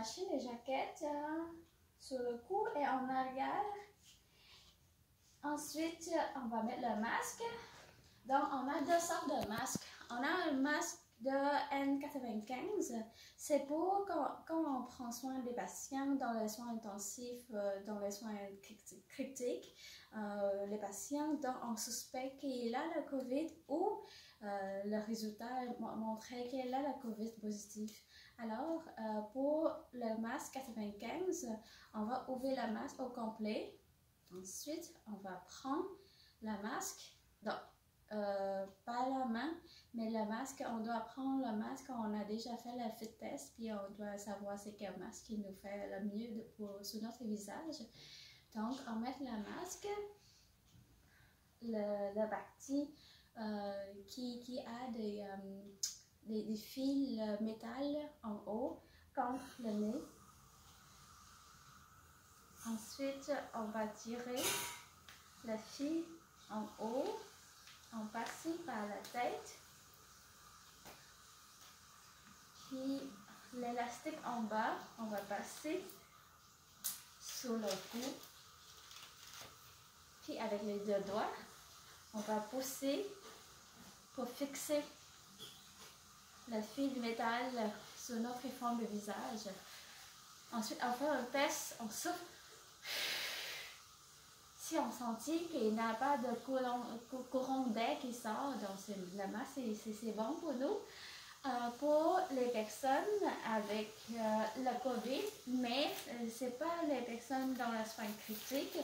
attacher les jaquettes sur le cou et en arrière. Ensuite, on va mettre le masque. Donc, on a deux sortes de masques. On a un masque de N95. C'est pour quand on prend soin des patients dans les soins intensifs, dans les soins critiques, les patients dont on suspecte qu'il a le COVID ou le résultat montrait qu'il a le COVID positif. Alors, pour le masque 95, on va ouvrir le masque au complet. Ensuite, on va prendre le masque. Donc, pas la main, mais le masque, on doit prendre le masque, on a déjà fait le fit test, puis on doit savoir c'est quel masque qui nous fait le mieux sur notre visage. Donc, on met le masque, le partie qui a des fils métal en haut, contre le nez. Ensuite, on va tirer le fil en haut. On passe par la tête, puis l'élastique en bas, on va passer sur le cou, puis avec les deux doigts, on va pousser pour fixer le fil de métal sur notre forme de visage. Ensuite, on fait un test, on souffle. Si on sentit qu'il n'y a pas de courant d'air qui sort, donc c'est bon pour nous. Pour les personnes avec le COVID, mais ce n'est pas les personnes dans la soin critique.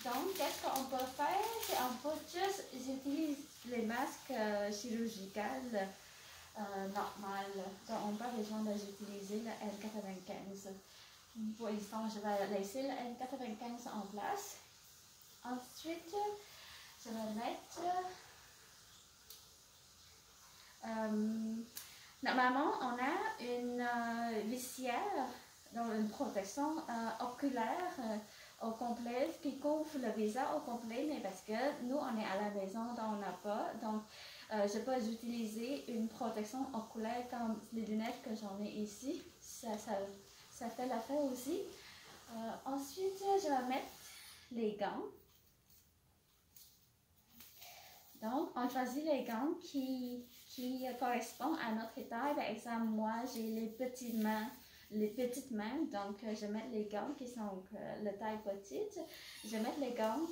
Donc, qu'est-ce qu'on peut faire? C'est on peut juste utiliser les masques chirurgicaux normaux. Donc, on n'a pas besoin d'utiliser le N95. Pour l'instant, je vais laisser le N95 en place. Ensuite, je vais mettre... normalement, on a une visière, donc une protection oculaire au complet qui couvre le visage au complet, mais parce que nous, on est à la maison, donc on n'a pas. Donc, je peux utiliser une protection oculaire comme les lunettes que j'en ai ici. Ça fait l'affaire aussi. Ensuite, je vais mettre les gants. Donc, on choisit les gants qui correspondent à notre taille. Par exemple, moi, j'ai les petites mains, donc je mets les gants qui sont la taille petite. Je mets les gants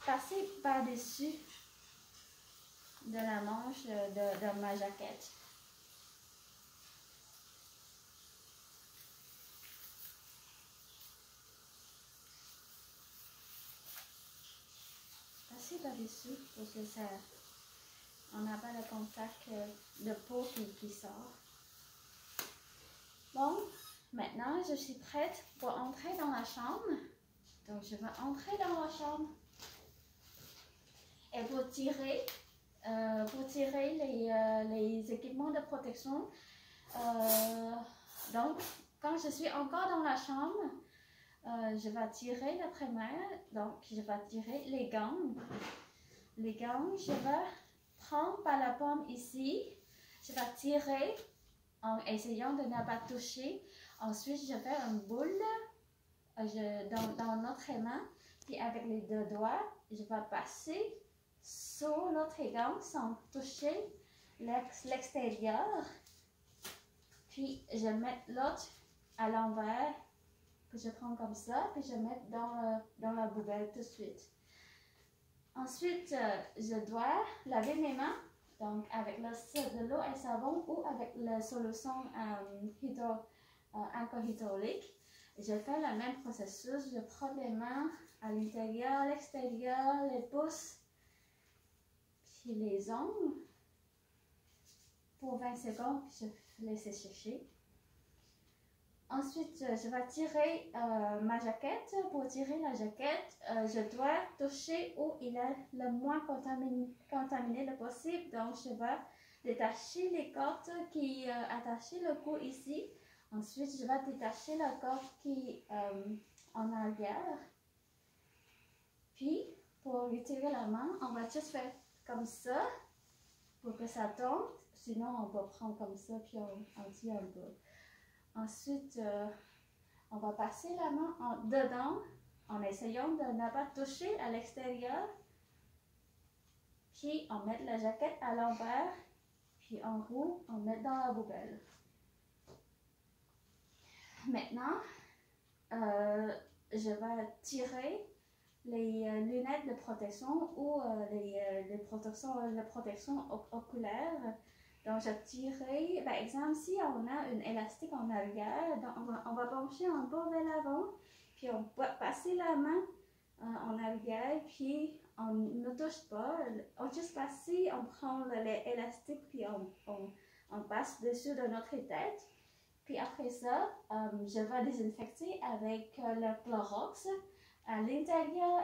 passer par-dessus de la manche de ma jaquette. Passer par-dessus pour que ça... On n'a pas le contact de peau qui sort. Bon, maintenant je suis prête pour entrer dans la chambre. Donc je vais entrer dans la chambre. Et pour tirer les équipements de protection, donc quand je suis encore dans la chambre, je vais tirer la première. Donc je vais tirer les gants. Les gants, je vais prendre par la paume ici, je vais tirer en essayant de ne pas toucher. Ensuite, je fais une boule dans notre main, puis avec les deux doigts, je vais passer sur notre gant sans toucher l'extérieur. Puis, je mets l'autre à l'envers, que je prends comme ça, puis je mets dans la poubelle tout de suite. Ensuite, je dois laver mes mains, donc avec de l'eau et savon ou avec la solution alcool hydraulique. Je fais le même processus, je prends les mains à l'intérieur, l'extérieur, les pouces, puis les ongles pour 20 secondes, puis je laisse sécher. Ensuite, je vais tirer ma jaquette. Pour tirer la jaquette, je dois toucher où il est le moins contaminé le possible. Donc, je vais détacher les cordes qui attachent le cou ici. Ensuite, je vais détacher la corde qui est en arrière. Puis, pour retirer la main, on va juste faire comme ça pour que ça tombe. Sinon, on va prendre comme ça, puis on tire un peu. Ensuite, on va passer la main dedans en essayant de ne pas toucher à l'extérieur. Puis on met la jaquette à l'envers. Puis en haut, on met dans la poubelle. Maintenant, je vais tirer les lunettes de protection ou les protections oculaires. Donc, je tirerai, par exemple, si on a une élastique en arrière, donc on va pencher un peu vers l'avant, puis on va passer la main en arrière, puis on ne touche pas, on juste passe, on prend l'élastique, puis on passe dessus de notre tête. Puis après ça, je vais désinfecter avec le Clorox à l'intérieur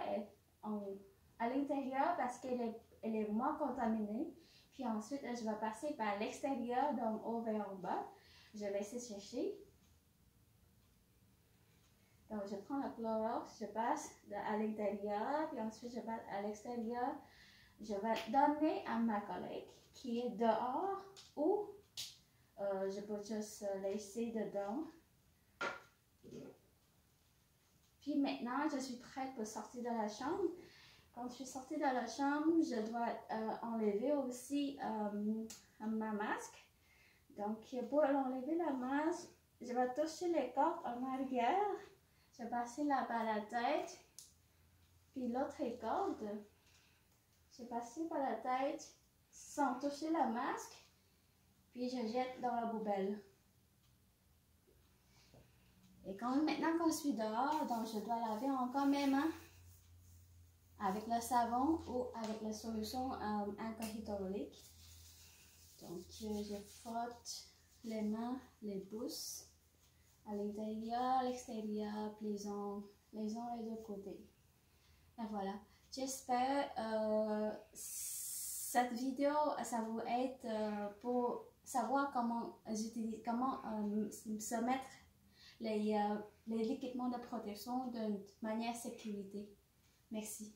parce qu'elle est moins contaminée. Puis ensuite, je vais passer par l'extérieur, d'en haut vers en bas. Je vais laisser sécher. Donc, je prends le Clorox, je passe à l'intérieur, puis ensuite je passe à l'extérieur. Je vais donner à ma collègue qui est dehors ou je peux juste laisser dedans. Puis maintenant, je suis prête pour sortir de la chambre. Quand je suis sortie de la chambre, je dois enlever aussi ma masque. Donc, pour enlever la masque, je vais toucher les cordes en arrière. Je vais passer là par la tête. Puis l'autre corde, je vais passer par la tête sans toucher la masque. Puis je jette dans la poubelle. Et maintenant que je suis dehors, donc je dois laver encore mes mains avec le savon ou avec la solution alcool hydrolique. Donc je frotte les mains, les pouces, à l'intérieur, à l'extérieur, les uns et deux côtés. Et voilà. J'espère cette vidéo, ça vous aide pour savoir comment se mettre les équipements de protection de manière sécurité. Merci.